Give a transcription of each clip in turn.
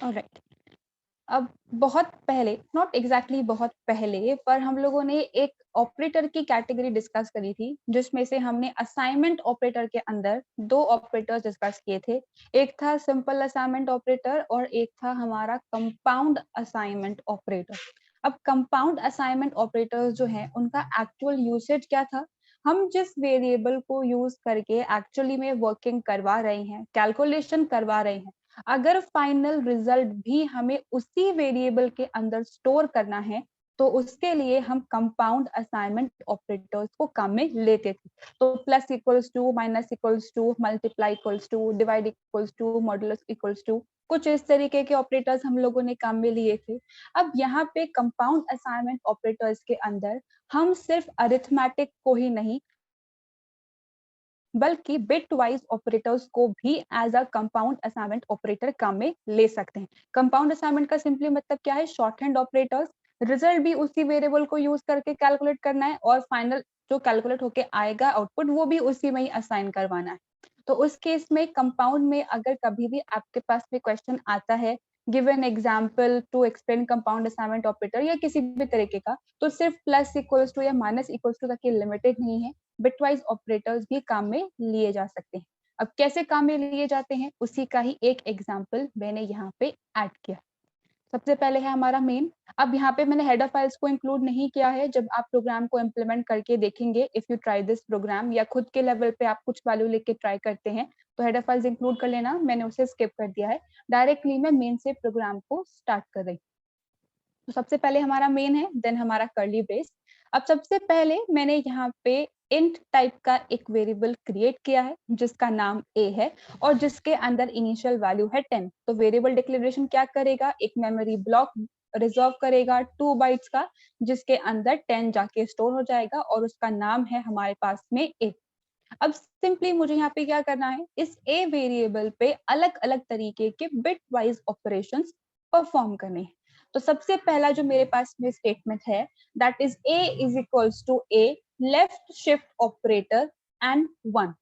Alright. अब बहुत पहले, नॉट एग्जैक्टली बहुत पहले, पर हम लोगों ने एक ऑपरेटर की कैटेगरी डिस्कस करी थी, जिसमें से हमने असाइनमेंट ऑपरेटर के अंदर दो ऑपरेटर्स डिस्कस किए थे। एक था सिंपल असाइनमेंट ऑपरेटर और एक था हमारा कंपाउंड असाइनमेंट ऑपरेटर। अब कंपाउंड असाइनमेंट ऑपरेटर्स जो है उनका एक्चुअल यूसेज क्या था? हम जिस वेरिएबल को यूज करके एक्चुअली में वर्किंग करवा रहे हैं, कैलकुलेशन करवा रहे हैं, अगर फाइनल रिजल्ट भी हमें उसी वेरिएबल के अंदर स्टोर करना है, तो उसके लिए हम कंपाउंड असाइनमेंट ऑपरेटर्स को काम में लेते थे। तो plus equals to, minus equals to, multiply equals to, divide equals to, modulus equals to, कुछ इस तरीके के ऑपरेटर्स हम लोगों ने काम में लिए थे। अब यहाँ पे कंपाउंड असाइनमेंट ऑपरेटर्स के अंदर हम सिर्फ अरिथमेटिक को ही नहीं, बल्कि बिट वाइज ऑपरेटर्स को भी as a compound assignment operator काम में ले सकते हैं। कंपाउंड असाइनमेंट का सिंपली मतलब क्या है? Short hand operators. रिजल्ट भी उसी वेरिएबल को यूज करके कैलकुलेट करना है और फाइनल जो कैलकुलेट होके आएगा आउटपुट, वो भी उसी में ही असाइन करवाना है। तो उस केस में कंपाउंड में अगर कभी भी आपके पास में क्वेश्चन आता है, give an example to explain compound assignment operator या किसी भी तरीके का, तो सिर्फ प्लस इक्वल्स टू या माइनस इक्वल्स टू तक के लिमिटेड नहीं है, बिटवाइज ऑपरेटर्स भी काम में लिए जा सकते हैं। अब कैसे काम में लिए जाते हैं, उसी का ही एक एग्जाम्पल मैंने यहाँ पे ऐड किया। सबसे पहले है हमारा मेन। अब यहाँ पे मैंने हेडर फाइल्स को इंक्लूड नहीं किया है। जब आप प्रोग्राम को इम्प्लीमेंट करके देखेंगे, if you try this program, या खुद के लेवल पे आप कुछ वैल्यू लेके ट्राई करते हैं, तो हेडर फाइल्स इंक्लूड कर लेना, मैंने उसे स्किप कर दिया है। डायरेक्टली मैं मेन से प्रोग्राम को स्टार्ट कर रही। तो सबसे पहले हमारा मेन है, देन हमारा कर्ली ब्रेस। अब सबसे पहले मैंने यहाँ पे इंट टाइप का एक वेरिएबल क्रिएट किया है जिसका नाम a है और जिसके अंदर इनिशियल वैल्यू है 10। तो वेरिएबल डिक्लेरेशन क्या करेगा? एक मेमोरी ब्लॉक रिजर्व करेगा 2 बाइट्स का, जिसके अंदर 10 जाके स्टोर हो जाएगा और उसका नाम है हमारे पास में a। अब सिंपली मुझे यहाँ पे क्या करना है, इस a वेरिएबल पे अलग अलग तरीके के बिट वाइज ऑपरेशंस परफॉर्म करने हैं। तो सबसे पहला जो मेरे पास में स्टेटमेंट है, that is a is equals to a left shift operator and 1।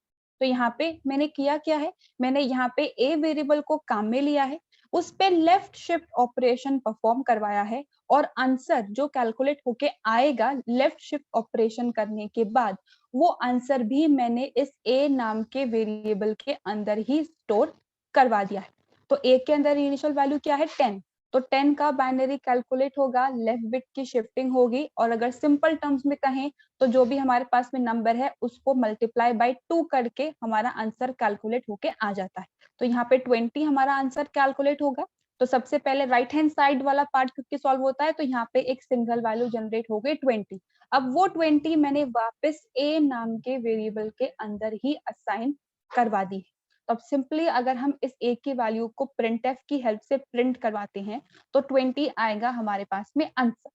तो यहाँ पे मैंने किया क्या है, मैंने यहाँ पे a वेरिएबल को काम में लिया है, उस पे लेफ्ट शिफ्ट ऑपरेशन परफॉर्म करवाया है और आंसर जो कैलकुलेट होके आएगा लेफ्ट शिफ्ट ऑपरेशन करने के बाद, वो आंसर भी मैंने इस a नाम के वेरिएबल के अंदर ही स्टोर करवा दिया है। तो a के अंदर इनिशियल वैल्यू क्या है? 10। तो 10 का बाइनरी कैलकुलेट होगा, लेफ्ट बिट की शिफ्टिंग होगी, और अगर सिंपल टर्म्स में कहें तो जो भी हमारे पास में नंबर है उसको मल्टीप्लाई बाय 2 करके हमारा आंसर कैलकुलेट होके आ जाता है। तो यहाँ पे 20 हमारा आंसर कैलकुलेट होगा। तो सबसे पहले राइट हैंड साइड वाला पार्ट क्योंकि सॉल्व होता है, तो यहाँ पे एक सिंगल वैल्यू जनरेट हो गई 20। अब वो 20 मैंने वापस a नाम के वेरिएबल के अंदर ही असाइन करवा दी है। तो अब सिंपली अगर हम इस a की वैल्यू को printf की हेल्प से प्रिंट करवाते हैं, तो 20 आएगा हमारे पास में आंसर।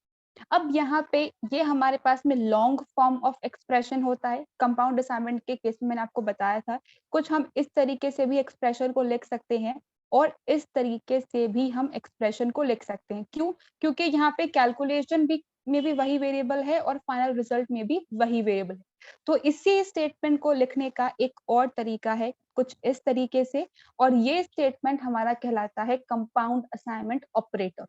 अब यहाँ पे ये हमारे पास में लॉन्ग फॉर्म ऑफ एक्सप्रेशन होता है। कंपाउंड असाइनमेंट के केस में मैंने आपको बताया था, कुछ हम इस तरीके से भी एक्सप्रेशन को लिख सकते हैं और इस तरीके से भी हम एक्सप्रेशन को लिख सकते हैं। क्यों? क्योंकि यहाँ पे कैलकुलेशन भी में भी वही वेरिएबल है और फाइनल रिजल्ट में भी वही वेरिएबल है। तो इसी स्टेटमेंट को लिखने का एक और तरीका है कुछ इस तरीके से, और ये स्टेटमेंट हमारा कहलाता है compound assignment operator.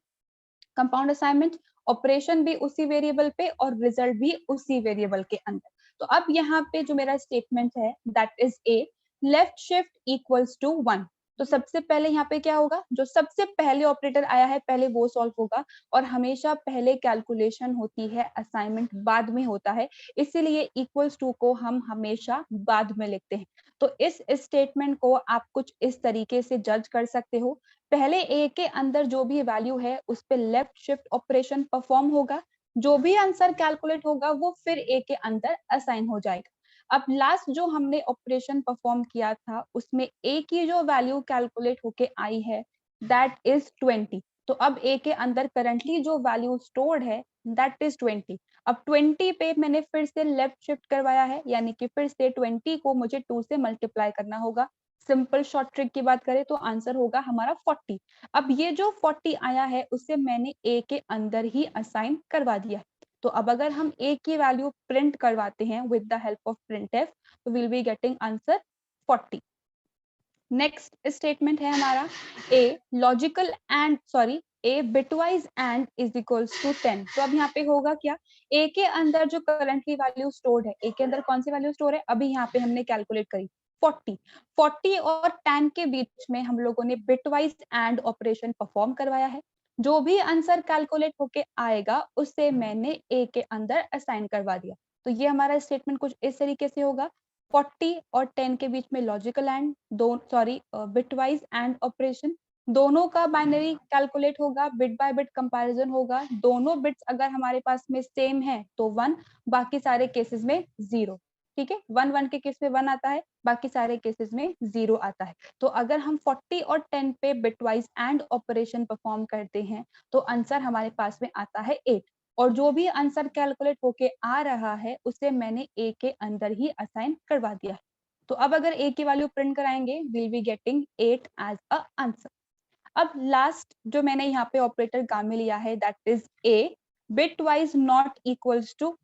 Compound assignment operation भी उसी वेरिएबल पे और रिजल्ट भी उसी वेरिएबल के अंदर। तो अब यहाँ पे जो मेरा स्टेटमेंट है, that is A left shift equals to 1। तो सबसे पहले यहाँ पे क्या होगा, जो सबसे पहले ऑपरेटर आया है पहले वो सॉल्व होगा, और हमेशा पहले कैलकुलेशन होती है, असाइनमेंट बाद में होता है, इसीलिए इक्वल्स टू को हम हमेशा बाद में लिखते हैं। तो इस स्टेटमेंट को आप कुछ इस तरीके से जज कर सकते हो, पहले a के अंदर जो भी वैल्यू है उस पे लेफ्ट शिफ्ट ऑपरेशन परफॉर्म होगा, जो भी आंसर कैलकुलेट होगा वो फिर a के अंदर असाइन हो जाएगा। अब लास्ट जो हमने ऑपरेशन परफॉर्म किया था उसमें a की जो वैल्यू कैलकुलेट होके आई है दैट इज 20। तो अब a के अंदर करंटली जो वैल्यू स्टोर्ड है दैट इज 20। अब 20 पे मैंने फिर से लेफ्ट शिफ्ट करवाया है, यानी कि फिर से 20 को मुझे 2 से मल्टीप्लाई करना होगा। सिंपल शॉर्ट ट्रिक की बात करें तो आंसर होगा हमारा 40। अब ये जो 40 आया है उसे मैंने a के अंदर ही असाइन करवा दिया। तो अब अगर हम a की वैल्यू प्रिंट करवाते हैं with the help of printf, तो will be getting answer 40। Next statement है हमारा A logical and sorry A bitwise and is equals to 10। तो अब यहाँ पे होगा क्या, ए के अंदर जो करंटली वैल्यू स्टोर्ड है, ए के अंदर कौन सी वैल्यू स्टोर है, अभी यहाँ पे हमने कैलकुलेट करी 40 और 10 के बीच में हम लोगों ने बिटवाइज एंड ऑपरेशन परफॉर्म करवाया है। जो भी आंसर कैलकुलेट होके आएगा उससे मैंने ए के अंदर असाइन करवा दिया। तो ये हमारा स्टेटमेंट कुछ इस तरीके से होगा, 40 और 10 के बीच में logical and bitwise and operation, दोनों का बाइनरी कैलकुलेट होगा, बिट बाय बिट कंपैरिजन होगा, दोनों बिट्स अगर हमारे पास में सेम है तो 1, बाकी सारे केसेस में 0। ठीक है, 1 के केस में 1 आता है, बाकी सारे केसेस में 0 आता है। तो अगर हम 40 और 10 पे बिटवाइज एंड ऑपरेशन परफॉर्म करते हैं तो आंसर हमारे पास में आता है 8, और जो भी आंसर कैलकुलेट होके आ रहा है उसे मैंने ए के अंदर ही असाइन करवा दिया है। तो अब अगर ए की वैल्यू प्रिंट कराएंगे will be getting 8 as a answer. अब लास्ट जो मैंने यहाँ पे ऑपरेटर काम में लिया है that is a bitwise not equals to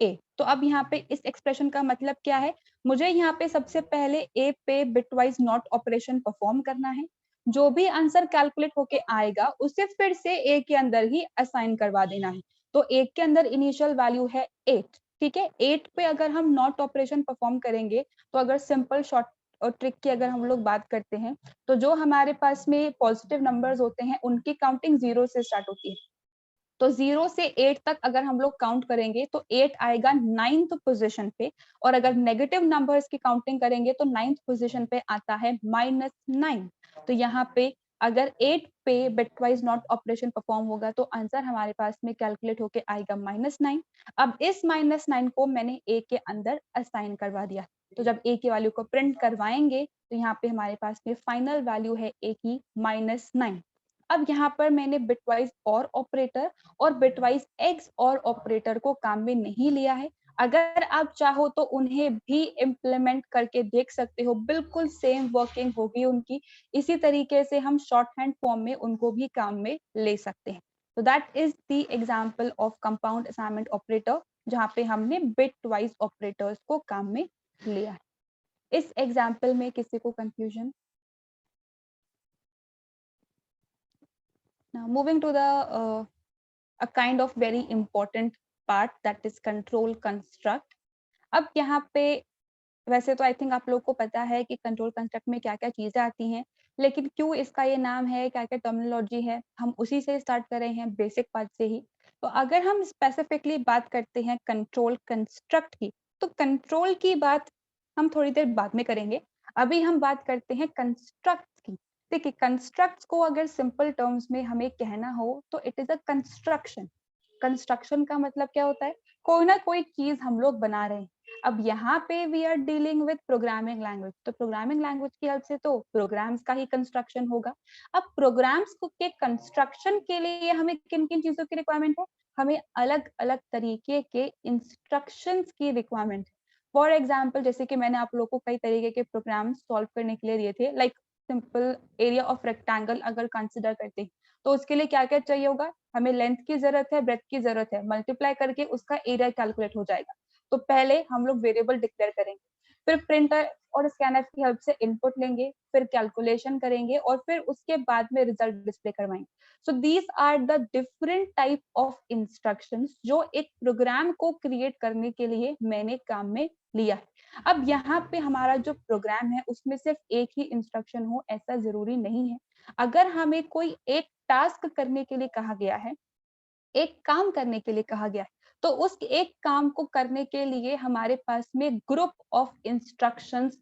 a. तो अब यहाँ पे इस एक्सप्रेशन का मतलब क्या है, मुझे यहाँ पे सबसे पहले ए पे बिटवाइज नॉट ऑपरेशन परफॉर्म करना है, जो भी आंसर कैलकुलेट होके आएगा उसे फिर से ए के अंदर ही असाइन करवा देना है। तो ए के अंदर इनिशियल वैल्यू है 8, ठीक है, 8 पे अगर हम नॉट ऑपरेशन परफॉर्म करेंगे तो अगर सिंपल शॉर्ट और ट्रिक की अगर हम लोग बात करते हैं तो जो हमारे पास में पॉजिटिव नंबर्स होते हैं उनकी काउंटिंग 0 से स्टार्ट होती है। तो 0 से 8 तक अगर हम लोग काउंट करेंगे तो 8 आएगा 9th पोजीशन पे, और अगर नेगेटिव नंबर्स की काउंटिंग करेंगे तो 9th पोजीशन पे आता है -9। तो यहाँ पे अगर 8 पे बिटवाइज नॉट ऑपरेशन परफॉर्म होगा तो आंसर हमारे पास में कैलकुलेट होके आएगा -9। अब इस -9 को मैंने ए के अंदर असाइन करवा दिया। तो जब ए की वैल्यू को प्रिंट करवाएंगे तो यहाँ पे हमारे पास में फाइनल वैल्यू है ए की -9। अब यहाँ पर मैंने बिटवाइज और बिटवाइज एक्स और ऑपरेटर को काम में नहीं लिया है। अगर आप चाहो तो उन्हें भी इम्प्लीमेंट करके देख सकते हो, बिल्कुल सेम वर्किंग होगी उनकी। इसी तरीके से हम शॉर्ट हैंड फॉर्म में उनको भी काम में ले सकते हैं। तो that is the example of compound assignment operator, जहाँ पे हमने बिटवाइज ऑपरेटर्स को काम में लिया है। इस एग्जाम्पल में किसी को confusion? Now moving to the a kind of very important part that is control construct. अब यहाँ पे वैसे तो आई थिंक आप लोग को पता है कि कंट्रोल कंस्ट्रक्ट में क्या क्या चीजें आती हैं, लेकिन क्यों इसका ये नाम है, क्या क्या टर्मिनोलॉजी है, हम उसी से स्टार्ट कर रहे हैं, बेसिक पार्ट से ही। तो अगर हम स्पेसिफिकली बात करते हैं कंट्रोल कंस्ट्रक्ट की, तो कंट्रोल की बात हम थोड़ी देर बाद में करेंगे। अभी हम बात करते हैं कंस्ट्रक्ट की। देखिए, कंस्ट्रक्ट को अगर सिंपल टर्म्स में हमें कहना हो तो it is a construction. Construction का मतलब क्या होता है, कोई ना कोई चीज हम लोग बना रहे हैं। अब यहाँ पे we are dealing with programming language, तो प्रोग्रामिंग लैंग्वेज की हेल्प से तो प्रोग्राम्स का ही कंस्ट्रक्शन होगा। अब प्रोग्राम्स के कंस्ट्रक्शन के लिए हमें किन किन चीजों की रिक्वायरमेंट है, हमें अलग अलग तरीके के इंस्ट्रक्शंस की रिक्वायरमेंट है। फॉर एग्जाम्पल, जैसे कि मैंने आप लोगों को कई तरीके के प्रोग्राम सॉल्व करने के लिए दिए थे, like simple area of rectangle अगर कंसिडर करते हैं तो उसके लिए क्या क्या चाहिए होगा, हमें लेंथ की जरूरत है, ब्रेथ की जरूरत है, मल्टीप्लाई करके उसका एरिया कैलकुलेट हो जाएगा। तो पहले हम लोग वेरिएबल डिक्लेयर करेंगे, फिर प्रिंटर और स्कैनर की हेल्प से इनपुट लेंगे, फिर कैलकुलेशन करेंगे और फिर उसके बाद में रिजल्ट डिस्प्ले करवाएंगे। So these are the different type of instructions जो एक प्रोग्राम को क्रिएट करने के लिए मैंने काम में लिया है। अब यहाँ पे हमारा जो प्रोग्राम है उसमें सिर्फ एक ही इंस्ट्रक्शन हो ऐसा जरूरी नहीं है। अगर हमें कोई एक टास्क करने के लिए कहा गया है, एक काम करने के लिए कहा गया है, तो उस एक काम को करने के लिए हमारे पास में ग्रुप ऑफ इंस्ट्रक्शंस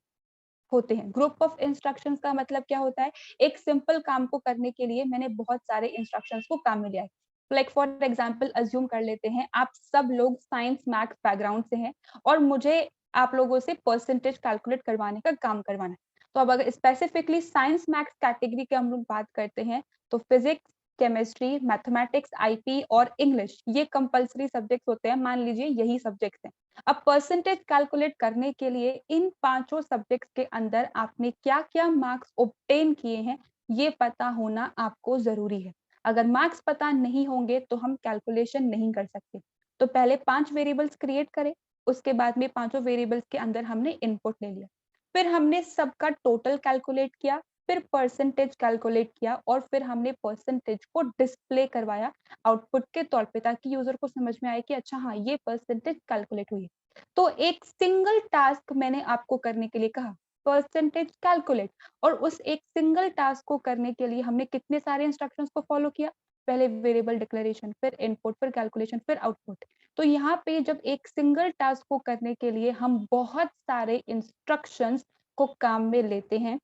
होते हैं। ग्रुप ऑफ इंस्ट्रक्शंस का मतलब क्या होता है, एक सिंपल काम को करने के लिए मैंने बहुत सारे इंस्ट्रक्शंस को काम में लिया है। लाइक फॉर एग्जांपल अज्यूम कर लेते हैं आप सब लोग साइंस मैथ्स बैकग्राउंड से हैं और मुझे आप लोगों से परसेंटेज कैलकुलेट करवाने का काम करवाना है। तो अब अगर स्पेसिफिकली साइंस मैथ्स कैटेगरी की हम लोग बात करते हैं तो फिजिक्स, केमिस्ट्री, मैथमेटिक्स, आईटी और इंग्लिश ये कंपलसरी सब्जेक्ट्स होते हैं, मान लीजिए यही सब्जेक्ट्स हैं। अब परसेंटेज कैलकुलेट करने के लिए इन पांचों सब्जेक्ट्स के अंदर आपने क्या क्या मार्क्स ऑब्टेन किए हैं ये पता होना आपको जरूरी है। अगर मार्क्स पता नहीं होंगे तो हम कैलकुलेशन नहीं कर सकते। तो पहले 5 वेरिएबल्स क्रिएट करें, उसके बाद में पांचों वेरिएबल्स के अंदर हमने इनपुट ले लिया, फिर हमने सबका टोटल कैलकुलेट किया, फिर परसेंटेज कैलकुलेट किया और फिर हमने परसेंटेज को डिस्प्ले करवाया आउटपुट के तौर पे, ताकि यूजर को समझ में आए कि अच्छा हाँ ये परसेंटेज कैलकुलेट हुई है। तो एक सिंगल टास्क मैंने आपको करने के लिए कहा, परसेंटेज कैलकुलेट, और उस एक सिंगल टास्क को करने के लिए हमने कितने सारे इंस्ट्रक्शंस को फॉलो किया, पहले वेरिएबल डिक्लेरेशन, फिर इनपुट, फिर कैलकुलेशन, फिर आउटपुट। तो यहाँ पे जब एक सिंगल टास्क को करने के लिए हम बहुत सारे इंस्ट्रक्शंस को काम में लेते हैं,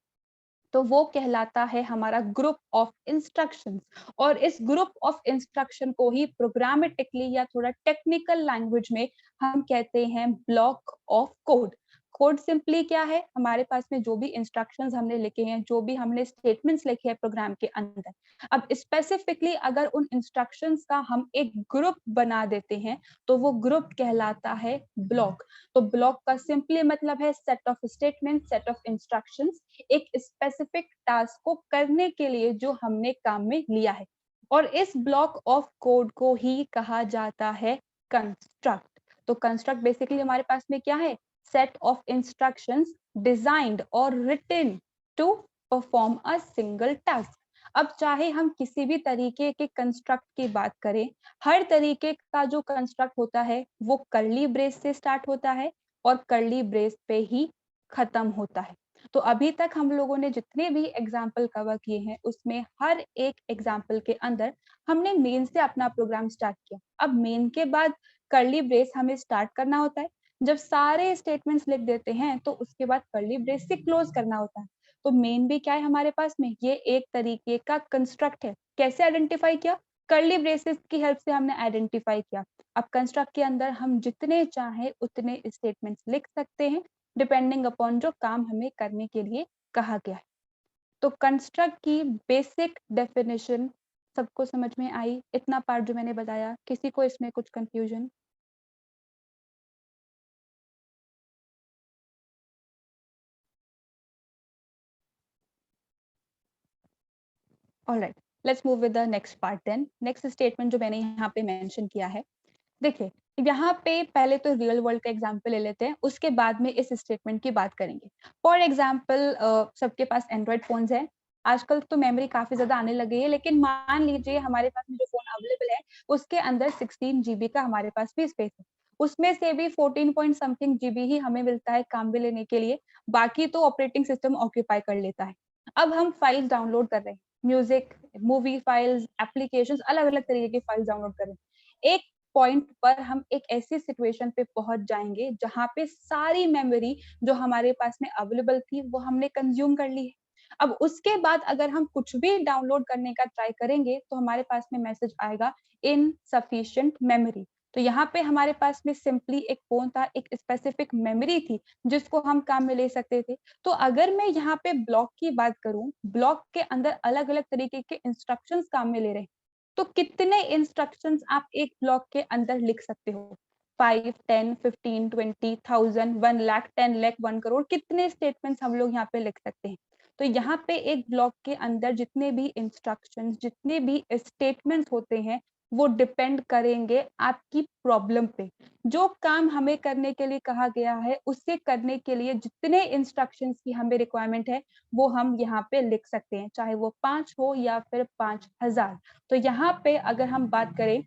तो वो कहलाता है हमारा ग्रुप ऑफ इंस्ट्रक्शंस। और इस ग्रुप ऑफ इंस्ट्रक्शन को ही प्रोग्रामेटिकली या थोड़ा टेक्निकल लैंग्वेज में हम कहते हैं block of code. Code simply क्या है, हमारे पास में जो भी इंस्ट्रक्शंस हमने लिखे हैं, जो भी हमने स्टेटमेंट्स लिखे हैं प्रोग्राम के अंदर, अब स्पेसिफिकली अगर उन इंस्ट्रक्शंस का हम एक ग्रुप बना देते हैं तो वो ग्रुप कहलाता है ब्लॉक। तो ब्लॉक का सिंपली मतलब है set of statement, set of instructions, एक स्पेसिफिक टास्क को करने के लिए जो हमने काम में लिया है। और इस ब्लॉक ऑफ कोड को ही कहा जाता है कंस्ट्रक्ट। तो कंस्ट्रक्ट बेसिकली हमारे पास में क्या है, सेट ऑफ इंस्ट्रक्शंस डिजाइंड और written to perform a single task. अब चाहे हम किसी भी तरीके के कंस्ट्रक्ट की बात करें, हर तरीके का जो कंस्ट्रक्ट होता है वो कर्ली ब्रेस से स्टार्ट होता है और कर्ली ब्रेस पे ही खत्म होता है। तो अभी तक हम लोगों ने जितने भी एग्जाम्पल कवर किए हैं उसमें हर एक एग्जाम्पल के अंदर हमने मेन से अपना प्रोग्राम स्टार्ट किया। अब मेन के बाद कर्ली ब्रेस हमें स्टार्ट करना होता है। जब सारे स्टेटमेंट्स लिख देते हैं तो उसके बाद कर्ली ब्रेस से क्लोज करना होता है। तो मेन भी क्या है हमारे पास में, ये एक तरीके का कंस्ट्रक्ट है। कैसे आइडेंटिफाई किया, कर्ली ब्रेसेस की हेल्प से हमने आइडेंटिफाई किया। अब कंस्ट्रक्ट के अंदर हम जितने चाहे उतने स्टेटमेंट्स लिख सकते हैं डिपेंडिंग अपॉन जो काम हमें करने के लिए कहा गया है। तो कंस्ट्रक्ट की बेसिक डेफिनेशन सबको समझ में आई? इतना पार्ट जो मैंने बताया, किसी को इसमें कुछ confusion? Alright, let's move with the next part then. Next statement जो मैंने यहाँ पे मेंशन किया है, देखिए यहाँ पे पहले तो रियल वर्ल्ड का एग्जांपल ले लेते हैं, उसके बाद में इस स्टेटमेंट की बात करेंगे। फॉर एग्जांपल सबके पास एंड्रॉइड फोन्स है, आजकल तो मेमोरी काफी ज्यादा आने लगी है, लेकिन मान लीजिए हमारे पास में जो फोन अवेलेबल है उसके अंदर 16 जीबी का हमारे पास भी स्पेस है। उसमें से भी 14 पॉइंट समथिंग जीबी ही हमें मिलता है काम में लेने के लिए, बाकी तो ऑपरेटिंग सिस्टम ऑक्यूपाई कर लेता है। अब हम फाइल्स डाउनलोड कर रहे हैं, म्यूजिक, मूवी फाइल्स, एप्लीकेशंस, अलग अलग तरीके की फाइल्स डाउनलोड कर रहे हैं। एक पॉइंट पर हम एक ऐसी सिचुएशन पे पहुंच जाएंगे जहां पे सारी मेमोरी जो हमारे पास में अवेलेबल थी वो हमने कंज्यूम कर ली है। अब उसके बाद अगर हम कुछ भी डाउनलोड करने का ट्राई करेंगे तो हमारे पास में मैसेज आएगा इनसफिशिएंट मेमोरी। तो यहाँ पे हमारे पास में सिंपली एक फोन था, एक स्पेसिफिक मेमोरी थी जिसको हम काम में ले सकते थे। तो अगर मैं यहाँ पे ब्लॉक की बात करूं, ब्लॉक के अंदर अलग अलग तरीके के इंस्ट्रक्शंस काम में ले रहे हैं। तो कितने इंस्ट्रक्शंस आप एक ब्लॉक के अंदर लिख सकते हो, 5, 10, 15, 20, 1000, 1 लाख, 10 लाख, 1 करोड़, कितने स्टेटमेंट्स हम लोग यहाँ पे लिख सकते हैं। तो यहाँ पे एक ब्लॉक के अंदर जितने भी इंस्ट्रक्शंस, जितने भी स्टेटमेंट्स होते हैं वो डिपेंड करेंगे आपकी प्रॉब्लम पे। जो काम हमें करने के लिए कहा गया है उससे करने के लिए जितने इंस्ट्रक्शंस की हमें रिक्वायरमेंट है वो हम यहाँ पे लिख सकते हैं, चाहे वो 5 हो या फिर 5000। तो यहाँ पे अगर हम बात करें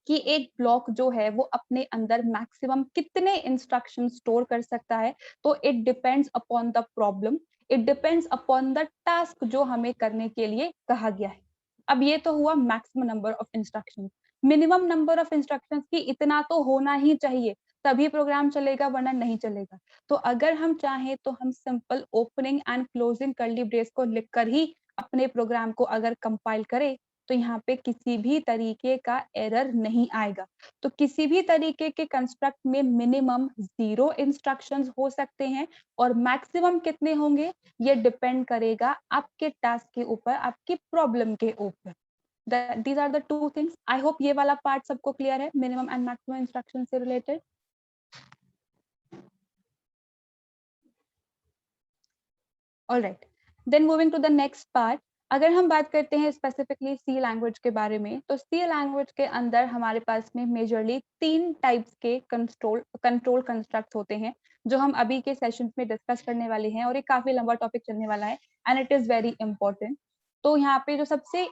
कि एक ब्लॉक जो है वो अपने अंदर मैक्सिमम कितने इंस्ट्रक्शन स्टोर कर सकता है, तो it depends upon the problem, it depends upon the task जो हमें करने के लिए कहा गया है। अब ये तो हुआ maximum number of instruction. Minimum number of instructions की इतना तो होना ही चाहिए, तभी प्रोग्राम चलेगा वरना नहीं चलेगा। तो अगर हम चाहें तो हम simple opening and closing curly brace को लिखकर ही अपने प्रोग्राम को अगर कंपाइल करें तो यहाँ पे किसी भी तरीके का एरर नहीं आएगा। तो किसी भी तरीके के कंस्ट्रक्ट में मिनिमम 0 इंस्ट्रक्शंस हो सकते हैं और मैक्सिमम कितने होंगे ये डिपेंड करेगा आपके टास्क के ऊपर, आपकी प्रॉब्लम के ऊपर। These are the two things. I hope ये वाला पार्ट सबको क्लियर है, मिनिमम एंड मैक्सिमम इंस्ट्रक्शन से related. Alright, then moving to the next part. अगर हम बात करते हैं स्पेसिफिकली सी लैंग्वेज के बारे में, तो सी लैंग्वेज के अंदर हमारे पास में मेजरली 3 टाइप्स के कंट्रोल कंस्ट्रक्ट होते हैं जो हम अभी के सेशंस में डिस्कस करने वाले हैं, और ये काफी लंबा टॉपिक चलने वाला है and it is very important. तो यहाँ पे जो सबसे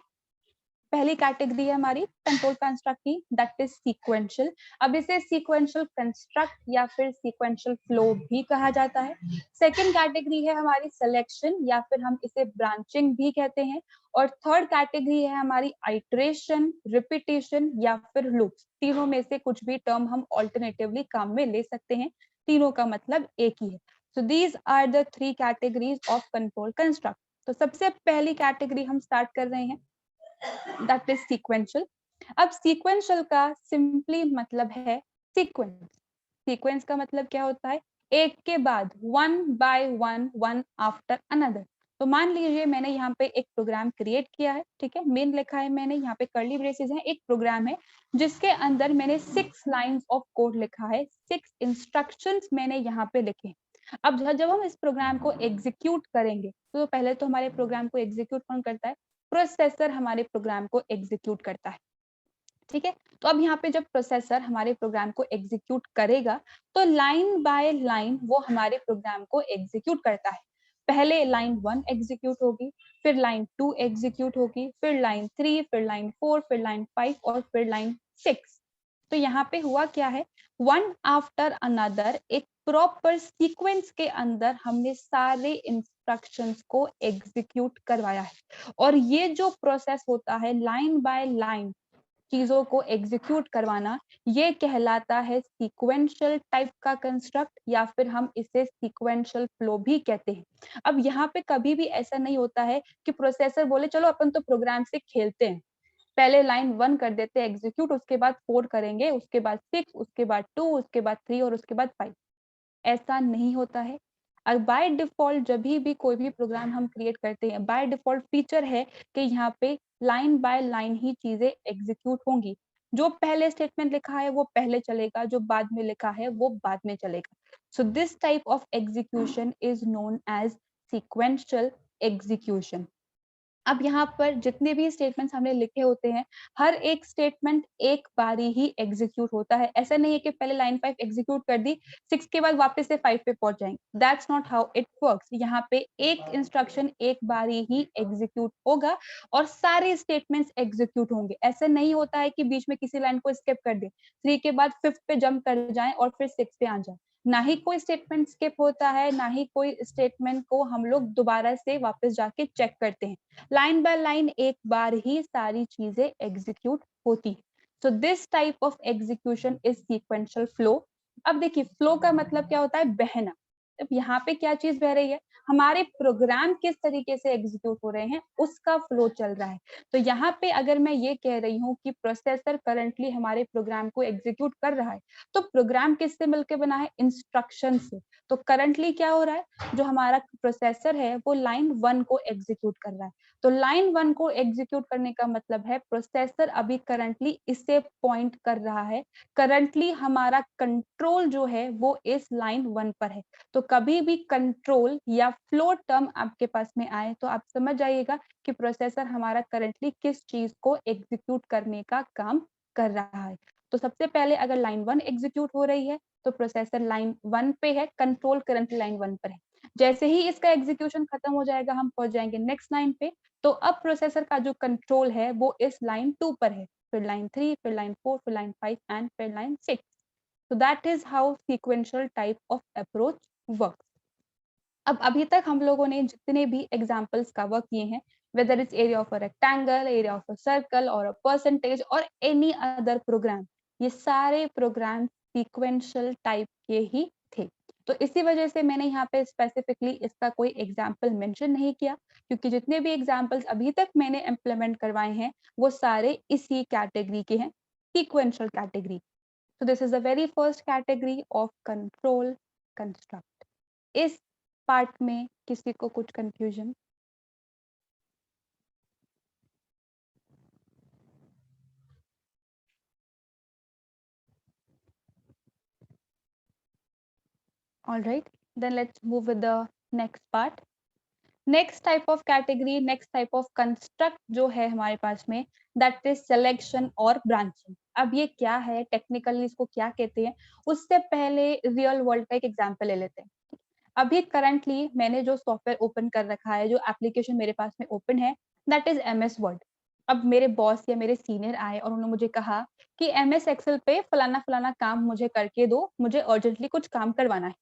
पहली कैटेगरी है हमारी कंट्रोल कंस्ट्रक्ट की, दैट इज सीक्वेंशियल। अब इसे सीक्वेंशियल कंस्ट्रक्ट या फिर सीक्वेंशियल फ्लो भी कहा जाता है। सेकंड कैटेगरी है हमारी सिलेक्शन या फिर हम इसे ब्रांचिंग भी कहते हैं। और थर्ड कैटेगरी है हमारी आइटरेशन, रिपीटेशन या फिर लूप्स। तीनों में से कुछ भी टर्म हम ऑल्टरनेटिवली काम में ले सकते हैं, तीनों का मतलब एक ही है। So these are the three categories of control construct. तो सबसे पहली कैटेगरी हम स्टार्ट कर रहे हैं, दैट इज सीक्वेंशियल। अब सीक्वेंशियल का सिंपली मतलब है सीक्वेंस। सीक्वेंस का मतलब क्या होता है, एक के बाद, one by one, one after another. तो मान लीजिए मैंने यहाँ पे एक प्रोग्राम क्रिएट किया है, ठीक है, मेन लिखा है मैंने, यहाँ पे कर्ली ब्रेसेस है, एक प्रोग्राम है जिसके अंदर मैंने 6 लाइंस ऑफ कोड लिखा है, 6 इंस्ट्रक्शंस मैंने यहाँ पे लिखे। अब जब हम इस प्रोग्राम को एग्जीक्यूट करेंगे, तो पहले तो हमारे प्रोग्राम को एग्जीक्यूट कौन करता है, प्रोसेसर हमारे प्रोग्राम को एग्जीक्यूट करता है, ठीक है। तो अब यहाँ पे जब प्रोसेसर हमारे प्रोग्राम को एग्जीक्यूट करेगा, तो लाइन बाय लाइन वो हमारे प्रोग्राम को एग्जीक्यूट करता है। पहले लाइन 1 एग्जीक्यूट होगी, फिर लाइन 2 एग्जीक्यूट होगी, फिर लाइन 3, फिर लाइन 4, फिर लाइन 5 और फिर लाइन 6। तो यहाँ पे हुआ क्या है, वन आफ्टर अनदर एक प्रॉपर सीक्वेंस के अंदर हमने सारे इंस्ट्रक्शंस को एग्जीक्यूट करवाया है। और ये जो प्रोसेस होता है लाइन बाय लाइन चीजों को एग्जीक्यूट करवाना, ये कहलाता है सीक्वेंशियल टाइप का कंस्ट्रक्ट, या फिर हम इसे सीक्वेंशियल फ्लो भी कहते हैं। अब यहाँ पे कभी भी ऐसा नहीं होता है कि प्रोसेसर बोले चलो अपन तो प्रोग्राम से खेलते हैं, पहले लाइन 1 कर देते हैं एग्जीक्यूट, उसके बाद 4 करेंगे, उसके बाद 6, उसके बाद 2, उसके बाद 3 और उसके बाद 5। ऐसा नहीं होता है। और बाय डिफॉल्ट जब भी कोई भी प्रोग्राम हम क्रिएट करते हैं, बाय डिफॉल्ट फीचर है कि यहाँ पे लाइन बाय लाइन ही चीजें एग्जीक्यूट होंगी। जो पहले स्टेटमेंट लिखा है वो पहले चलेगा, जो बाद में लिखा है वो बाद में चलेगा। So this type of execution is known as sequential execution. अब यहाँ पर जितने भी स्टेटमेंट्स हमने लिखे होते हैं, हर एक स्टेटमेंट एक बारी ही एग्जीक्यूट होता है। ऐसा नहीं है कि पहले लाइन 5 एग्जीक्यूट कर दी, 6 के बाद वापस से 5 पे पहुंच जाएंगे। That's not how it works. यहाँ पे एक इंस्ट्रक्शन एक बारी ही एग्जीक्यूट होगा और सारे स्टेटमेंट्स एग्जीक्यूट होंगे। ऐसा नहीं होता है कि बीच में किसी लाइन को स्किप कर दे, 3 के बाद 5 पे जंप कर जाए और फिर 6 पे आ जाए। ना ही कोई स्टेटमेंट स्किप होता है, ना ही कोई स्टेटमेंट को हम लोग दोबारा से वापस जाके चेक करते हैं। लाइन बाय लाइन एक बार ही सारी चीजें एग्जीक्यूट होती है। सो this type of execution is sequential flow. अब देखिए फ्लो का मतलब क्या होता है, बहना। अब यहाँ पे क्या चीज बह रही है, हमारे प्रोग्राम किस तरीके से एग्जीक्यूट हो रहे हैं उसका फ्लो चल रहा है। तो यहाँ पे अगर मैं ये कह रही हूँ कि प्रोसेसर करंटली हमारे प्रोग्राम को एग्जीक्यूट कर रहा है, तो प्रोग्राम किससे मिलकर बना है, इंस्ट्रक्शन से। तो करंटली क्या हो रहा है, जो हमारा प्रोसेसर है वो लाइन 1 को एग्जीक्यूट कर रहा है। तो लाइन 1 को एग्जीक्यूट करने का मतलब है प्रोसेसर अभी करंटली इसे पॉइंट कर रहा है। करंटली हमारा कंट्रोल जो है वो इस लाइन 1 पर है। तो कभी भी कंट्रोल या फ्लो टर्म आपके पास में आए तो आप समझ जाइएगा कि प्रोसेसर हमारा करंटली किस चीज को एग्जीक्यूट करने का काम कर रहा है। तो सबसे पहले अगर लाइन 1 एग्जीक्यूट हो रही है तो प्रोसेसर लाइन 1 पे है, कंट्रोल करंटली लाइन 1 पर है। जैसे ही इसका एग्जीक्यूशन खत्म हो जाएगा हम पहुंच जाएंगे नेक्स्ट लाइन पे। तो अब प्रोसेसर का जो कंट्रोल है वो इस लाइन 2 पर है, फिर लाइन 3, फिर लाइन 4, फिर लाइन 5 एंड फिर line 6। So that is how sequential type of approach works. अब अभी तक हम लोगों ने जितने भी एग्जाम्पल्स कवर किए हैं, whether it's area of a rectangle, area of a circle और अ परसेंटेज और एनी अदर प्रोग्राम, ये सारे प्रोग्राम सीक्वेंशियल टाइप के ही थे। तो इसी वजह से मैंने यहाँ पे स्पेसिफिकली इसका कोई एग्जाम्पल मेंशन नहीं किया, क्योंकि जितने भी एग्जाम्पल्स अभी तक मैंने इम्प्लीमेंट करवाए हैं वो सारे इसी कैटेगरी के हैं, sequential category. So this is the very first category of control construct. इस पार्ट में किसी को कुछ confusion? All right, then let's move with the next part. Next type of category, next type of construct जो है हमारे पास में, that is selection और ब्रांचिंग। अब ये क्या है, टेक्निकली इसको क्या कहते हैं, उससे पहले रियल वर्ल्ड का एक एग्जांपल ले लेते हैं। अभी करंटली मैंने जो सॉफ्टवेयर ओपन कर रखा है, जो एप्लीकेशन मेरे पास में ओपन है, दैट इज एमएस वर्ड। अब मेरे बॉस या मेरे सीनियर आए और उन्होंने मुझे कहा कि एमएस एक्सेल पे फलाना फलाना काम मुझे करके दो, मुझे अर्जेंटली कुछ काम करवाना है।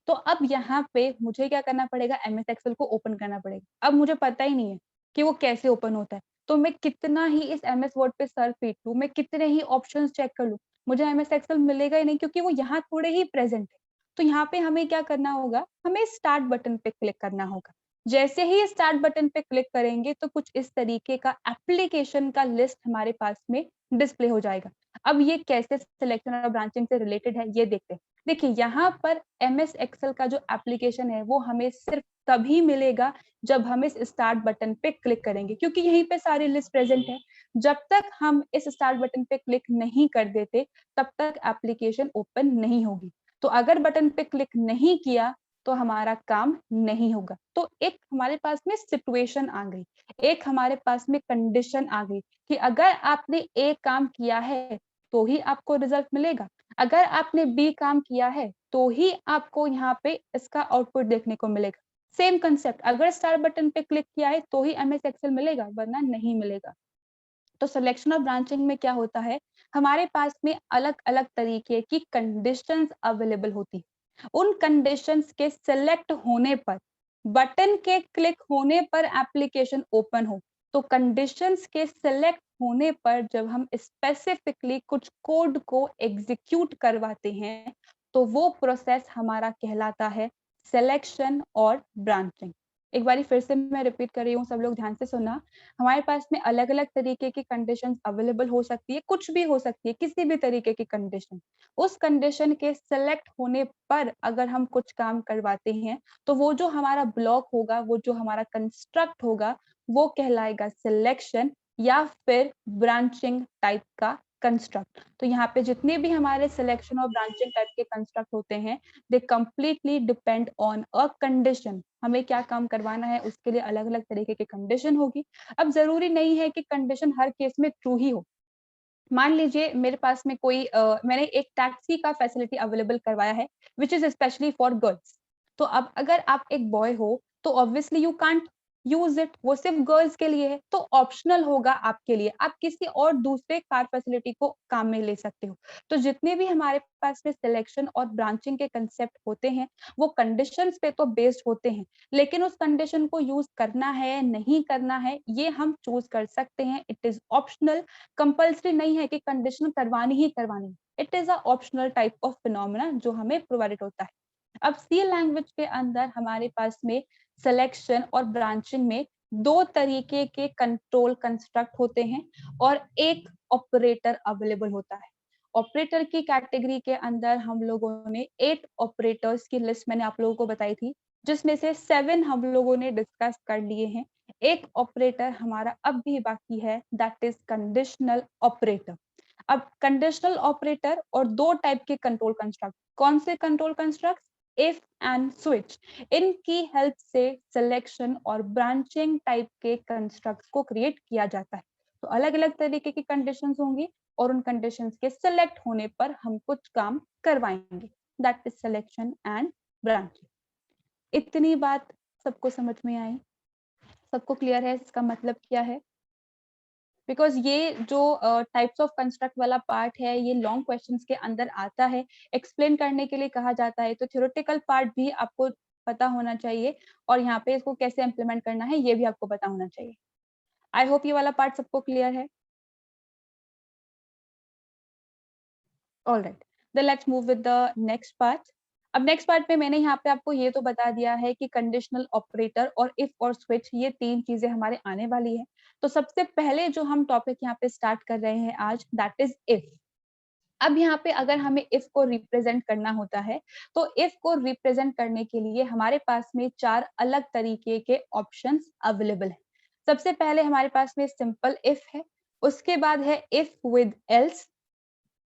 तो अब यहाँ पे मुझे क्या करना पड़ेगा, एमएस एक्सेल को ओपन करना पड़ेगा। अब मुझे पता ही नहीं है कि वो कैसे ओपन होता है, तो मैं कितना ही इस एमएस वर्ड पे सर पीट लूं, मैं कितने ही ऑप्शंस चेक कर लूं, मुझे एमएस एक्सेल मिलेगा ही नहीं, क्योंकि वो यहाँ थोड़े ही प्रेजेंट है। तो यहाँ पे हमें क्या करना होगा, हमें स्टार्ट बटन पे क्लिक करना होगा। जैसे ही स्टार्ट बटन पे क्लिक करेंगे तो कुछ इस तरीके का एप्लीकेशन का लिस्ट हमारे पास में डिस्प्ले हो जाएगा। अब ये कैसे सिलेक्शन और ब्रांचिंग से रिलेटेड है, ये देखते हैं। देखिए यहाँ पर एमएस एक्सेल का जो एप्लीकेशन है वो हमें सिर्फ तभी मिलेगा जब हम इस स्टार्ट बटन पे क्लिक करेंगे, क्योंकि यहीं पे सारी लिस्ट प्रेजेंट है। जब तक हम इस स्टार्ट बटन पे क्लिक नहीं कर देते तब तक एप्लीकेशन ओपन नहीं होगी। तो अगर बटन पे क्लिक नहीं किया तो हमारा काम नहीं होगा। तो एक हमारे पास में सिचुएशन आ गई, एक हमारे पास में कंडीशन आ गई कि अगर आपने ए काम किया है तो ही आपको रिजल्ट मिलेगा, अगर आपने बी काम किया है तो ही आपको यहाँ पे इसका आउटपुट देखने को मिलेगा। सेम कंसेप्ट, अगर स्टार बटन पे क्लिक किया है तो ही एमएस एक्सेल मिलेगा, वरना नहीं मिलेगा। तो सिलेक्शन और ब्रांचिंग में क्या होता है, हमारे पास में अलग अलग तरीके की कंडीशंस अवेलेबल होती है। उन कंडीशंस के सिलेक्ट होने पर, बटन के क्लिक होने पर एप्लीकेशन ओपन हो, तो कंडीशंस के सिलेक्ट होने पर जब हम स्पेसिफिकली कुछ कोड को एग्जीक्यूट करवाते हैं तो वो प्रोसेस हमारा कहलाता है सिलेक्शन और ब्रांचिंग। एक बारी फिर से मैं रिपीट कर रही हूँ, सब लोग ध्यान से सुनना। हमारे पास में अलग अलग तरीके की कंडीशंस अवेलेबल हो सकती है, कुछ भी हो सकती है, किसी भी तरीके की कंडीशन। उस कंडीशन के सिलेक्ट होने पर अगर हम कुछ काम करवाते हैं तो वो जो हमारा ब्लॉक होगा, वो जो हमारा कंस्ट्रक्ट होगा, वो कहलाएगा सिलेक्शन या फिर ब्रांचिंग टाइप का कंस्ट्रक्ट। तो यहाँ पे जितने भी हमारे सिलेक्शन और ब्रांचिंग टाइप के कंस्ट्रक्ट होते हैं, दे completely depend on a condition. हमें क्या काम करवाना है उसके लिए अलग अलग तरीके की कंडीशन होगी। अब जरूरी नहीं है कि कंडीशन हर केस में ट्रू ही हो। मान लीजिए मेरे पास में कोई मैंने एक टैक्सी का फैसिलिटी अवेलेबल करवाया है which is specially for girls. तो अब अगर आप एक बॉय हो तो obviously you can't use it, वो सिर्फ गर्ल्स के लिए है, तो ऑप्शनल होगा आपके लिए, आप किसी और दूसरे कार फैसिलिटी को काम में ले सकते हो। तो जितने भी हमारे पास में सिलेक्शन और ब्रांचिंग के कंसेप्ट होते हैं वो कंडीशंस पे तो बेस्ड होते हैं, लेकिन उस कंडीशन को यूज करना है नहीं करना है ये हम चूज कर सकते हैं। इट इज ऑप्शनल, कंपल्सरी नहीं है कि कंडीशन करवानी ही करवानी। It is a optional type of phenomena जो हमें प्रोवाइड होता है। अब सी लैंग्वेज के अंदर हमारे पास में सिलेक्शन और ब्रांचिंग में दो तरीके के कंट्रोल कंस्ट्रक्ट होते हैं और एक ऑपरेटर अवेलेबल होता है। ऑपरेटर की कैटेगरी के अंदर हम लोगों ने 8 ऑपरेटर्स की लिस्ट मैंने आप लोगों को बताई थी, जिसमें से 7 हम लोगों ने डिस्कस कर लिए हैं। एक ऑपरेटर हमारा अब भी बाकी है, दैट इज कंडीशनल ऑपरेटर। अब कंडीशनल ऑपरेटर और दो टाइप के कंट्रोल कंस्ट्रक्ट, कौन से control construct, if and switch, इनकी हेल्प से सिलेक्शन और ब्रांचिंग टाइप के कंस्ट्रक्ट्स को क्रिएट किया जाता है। तो अलग अलग तरीके की कंडीशंस होंगी और उन कंडीशंस के सिलेक्ट होने पर हम कुछ काम करवाएंगे, that is selection and branching. इतनी बात सबको समझ में आई, सबको क्लियर है इसका मतलब क्या है? बिकॉज ये जो टाइप्स ऑफ कंस्ट्रक्ट वाला पार्ट है ये लॉन्ग क्वेश्चंस के अंदर आता है, एक्सप्लेन करने के लिए कहा जाता है, तो थ्योरेटिकल पार्ट भी आपको पता होना चाहिए और यहाँ पे इसको कैसे इम्प्लीमेंट करना है ये भी आपको पता होना चाहिए। आई होप ये वाला पार्ट सबको क्लियर है। All right, then let's move with the next part. अब नेक्स्ट पार्ट में मैंने यहाँ पे आपको ये तो बता दिया है कि कंडीशनल ऑपरेटर और इफ और स्विच ये तीन चीजें हमारे आने वाली है। तो सबसे पहले जो हम टॉपिक यहाँ पे स्टार्ट कर रहे हैं आज, दैट इज इफ। अब यहाँ पे अगर हमें इफ को रिप्रेजेंट करना होता है तो इफ को रिप्रेजेंट करने के लिए हमारे पास में 4 अलग तरीके के ऑप्शंस अवेलेबल है। सबसे पहले हमारे पास में सिंपल इफ है, उसके बाद है if with else,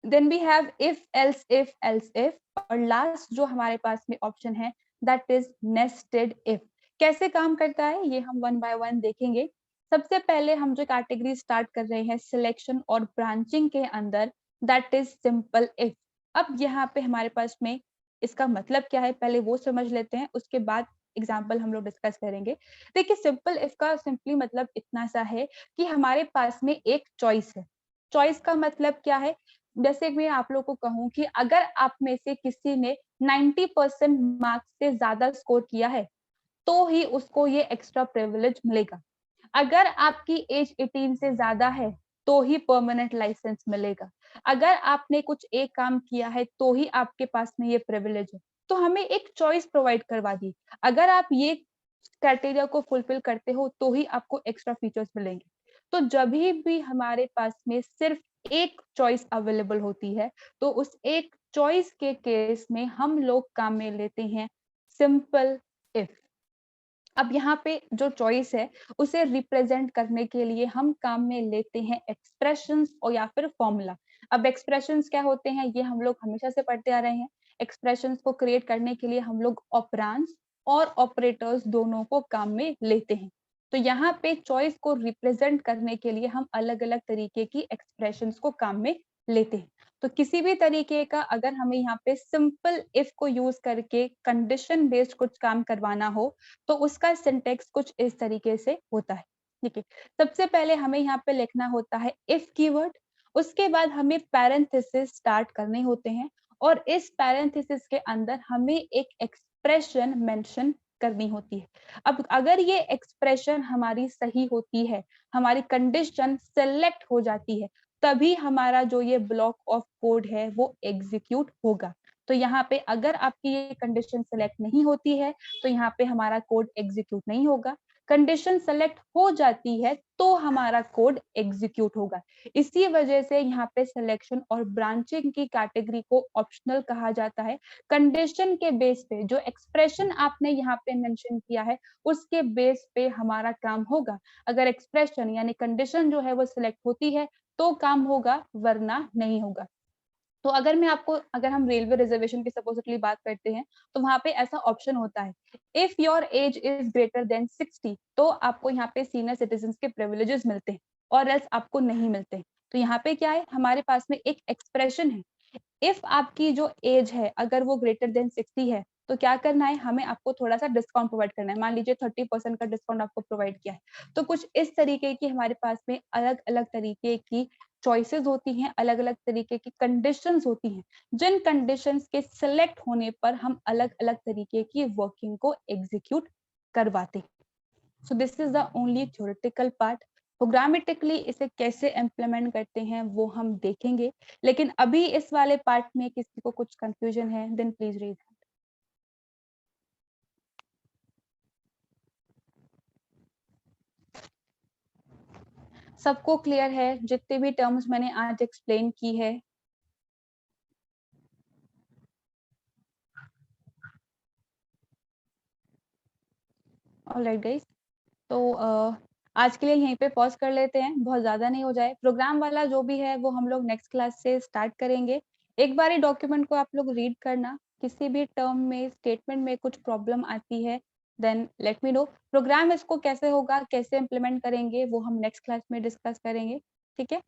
then we have if else if, और लास्ट जो हमारे पास में ऑप्शन है दैट इज नेस्टेड इफ। कैसे काम करता है ये हम वन बाय वन देखेंगे। सबसे पहले हम जो कैटेगरी स्टार्ट कर रहे हैं सिलेक्शन और ब्रांचिंग के अंदर, दैट इज सिंपल इफ। अब यहाँ पे हमारे पास में इसका मतलब क्या है पहले वो समझ लेते हैं, उसके बाद एग्जाम्पल हम लोग डिस्कस करेंगे। देखिए सिंपल इफ का सिंपली मतलब इतना सा है कि हमारे पास में एक चॉइस है। चॉइस का मतलब क्या है, जैसे मैं आप लोग को कहूँ कि अगर आप में से किसी ने 90% मार्क्स से ज्यादा स्कोर किया है तो ही उसको ये एक्स्ट्रा प्रिविलेज मिलेगा। अगर आपकी एज 18 से ज्यादा है तो ही परमानेंट लाइसेंस मिलेगा। अगर आपने कुछ एक काम किया है तो ही आपके पास में ये प्रिविलेज है। तो हमें एक चॉइस प्रोवाइड करवा दी। अगर आप ये क्राइटेरिया को फुलफिल करते हो तो ही आपको एक्स्ट्रा फीचर्स मिलेंगे। तो जब भी हमारे पास में सिर्फ एक चॉइस अवेलेबल होती है तो उस एक चॉइस के केस में हम लोग काम में लेते हैं सिंपल इफ। अब यहाँ पे जो चॉइस है उसे रिप्रेजेंट करने के लिए हम काम में लेते हैं एक्सप्रेशंस और या फिर फॉर्मूला। अब एक्सप्रेशंस क्या होते हैं ये हम लोग हमेशा से पढ़ते आ रहे हैं। एक्सप्रेशंस को क्रिएट करने के लिए हम लोग ऑपरेंड्स और ऑपरेटर्स दोनों को काम में लेते हैं। तो यहाँ पे चॉइस को रिप्रेजेंट करने के लिए हम अलग अलग तरीके की एक्सप्रेशंस को काम में लेते हैं। तो किसी भी तरीके का अगर हमें यहाँ पे सिंपल इफ को यूज करके कंडीशन बेस्ड कुछ काम करवाना हो तो उसका सिंटेक्स कुछ इस तरीके से होता है। ठीक है, सबसे पहले हमें यहाँ पे लिखना होता है इफ कीवर्ड, उसके बाद हमें पैरेंथेसिस स्टार्ट करने होते हैं और इस पैरेंथेसिस के अंदर हमें एक एक्सप्रेशन मेंशन करनी होती है। अब अगर ये एक्सप्रेशन हमारी सही होती है, हमारी कंडीशन सेलेक्ट हो जाती है, तभी हमारा जो ये ब्लॉक ऑफ कोड है वो एग्जीक्यूट होगा। तो यहाँ पे अगर आपकी ये कंडीशन सेलेक्ट नहीं होती है तो यहाँ पे हमारा कोड एग्जीक्यूट नहीं होगा। कंडीशन सेलेक्ट हो जाती है तो हमारा कोड एग्जीक्यूट होगा। इसी वजह से यहाँ पे सिलेक्शन और ब्रांचिंग की कैटेगरी को ऑप्शनल कहा जाता है। कंडीशन के बेस पे जो एक्सप्रेशन आपने यहाँ पे मेंशन किया है उसके बेस पे हमारा काम होगा। अगर एक्सप्रेशन यानी कंडीशन जो है वो सिलेक्ट होती है तो काम होगा, वरना नहीं होगा। तो अगर हम रेलवे रिजर्वेशन की सपोजिटली बात करते हैं तो वहां पे ऐसा ऑप्शन होता है, if your age is greater than 60 तो आपको यहाँ पे सीनियर सिटीजन के प्रिविलेजेस मिलते हैं और एल्स आपको नहीं मिलते। तो यहाँ पे क्या है, हमारे पास में एक एक्सप्रेशन है, इफ आपकी जो एज है अगर वो ग्रेटर देन 60 है तो क्या करना है, हमें आपको थोड़ा सा डिस्काउंट प्रोवाइड करना है। मान लीजिए 30% का डिस्काउंट आपको प्रोवाइड किया है। तो कुछ इस तरीके की हमारे पास में अलग अलग तरीके की चॉइसेस होती हैं, अलग अलग तरीके की कंडीशंस होती हैं, जिन कंडीशंस के सिलेक्ट होने पर हम अलग अलग तरीके की वर्किंग को एग्जीक्यूट करवाते हैं। So this is the only theoretical part. Programmatically इसे कैसे इम्प्लीमेंट करते हैं वो हम देखेंगे, लेकिन अभी इस वाले पार्ट में किसी को कुछ कंफ्यूजन है देन प्लीज रीड। सबको क्लियर है जितने भी टर्म्स मैंने आज एक्सप्लेन की है? ऑलराइट गाइस, तो आज के लिए यहीं पे पॉज कर लेते हैं, बहुत ज़्यादा नहीं हो जाए। प्रोग्राम वाला जो भी है वो हम लोग नेक्स्ट क्लास से स्टार्ट करेंगे। एक बार डॉक्यूमेंट को आप लोग रीड करना, किसी भी टर्म में स्टेटमेंट में कुछ प्रॉब्लम आती है then let me know. Program इसको कैसे होगा, कैसे इम्प्लीमेंट करेंगे वो हम नेक्स्ट क्लास में डिस्कस करेंगे। ठीक है।